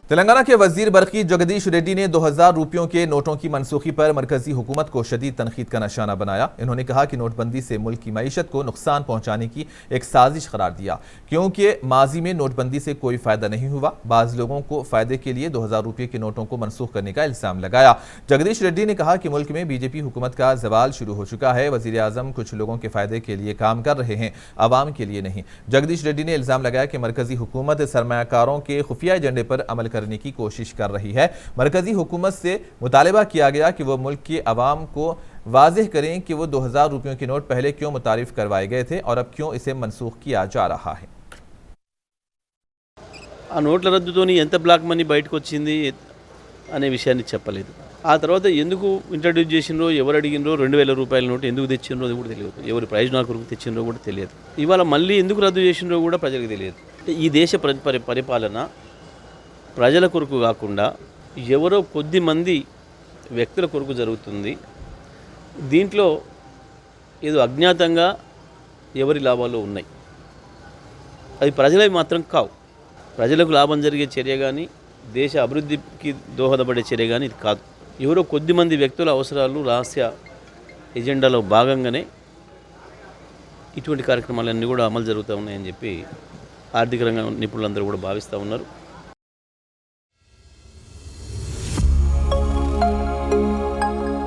तेलंगाना के वजीर बरकी जगदीश रेड्डी ने 2000 रुपयों के नोटों की मनसूखी पर मरकजी हुकूमत को शदीद तनकीद का निशाना बनाया। इन्होंने कहा कि नोटबंदी से मुल्क की मईशत को नुकसान पहुंचाने की एक साजिश करार दिया, क्योंकि माजी में नोटबंदी से कोई फायदा नहीं हुआ। बाज लोगों को फायदे के लिए 2000 रुपये के नोटों को मनसूख करने का इल्जाम लगाया। जगदीश रेड्डी ने कहा कि मुल्क में बीजेपी हुकूमत का जवाल शुरू हो चुका है। वजीर आजम कुछ लोगों के फायदे के लिए काम कर रहे हैं, आवाम के लिए नहीं। जगदीश रेड्डी ने इल्जाम लगाया कि मरकजी हुकूमत सरमायाकारों के खुफिया एजेंडे पर अमल करने की कोशिश कर रही है। मरकजी हुकूमत से मुतालबा किया गया कि वो मुल्क की आवाम को वाज़ेह करें कि वो 2000 रुपयों के नोट पहले क्यों मुतारिफ करवाए गए थे और अब क्यों इसे मनसूख किया जा रहा है। ఆ నోట్ల రద్దుతోని ఎంత బ్లాక్ మనీ బయటకు వచ్చింది అనే విషయాన్ని చెప్పలేదు. ఆ తర్వాత ఎందుకు ఇంట్రడ్యూస్ చేసినరో, ఎవరు అడిగినరో, 2000 రూపాయల నోటు ఎందుకు తెచ్చినరో అది కూడా తెలియదు. ఎవరి ప్రయోజనాల కొరకు తెచ్చినరో కూడా తెలియదు. ఇవాళ మళ్ళీ ఎందుకు రద్దు చేసినరో కూడా ప్రజలకు తెలియదు. ఈ దేశ పరిపాలన ప్రజల కొరకు కాకుండా ఎవరో కొద్ది మంది వ్యక్తుల కొరకు జరుగుతుంది. దీంట్లో ఏదో అజ్ఞాతంగా ఎవరి లాభాలు ఉన్నాయి. అది ప్రజలవి మాత్రం కావు. ప్రజలకు లాభం జరిగే చర్య కానీ, దేశ అభివృద్ధికి దోహదపడే చర్య కానీ ఇది కాదు. ఎవరో కొద్దిమంది వ్యక్తుల అవసరాలు, రహస్య ఎజెండాలో భాగంగానే ఇటువంటి కార్యక్రమాలన్నీ కూడా అమలు జరుగుతూ ఉన్నాయని చెప్పి ఆర్థిక రంగ నిపుణులందరూ కూడా భావిస్తూ ఉన్నారు.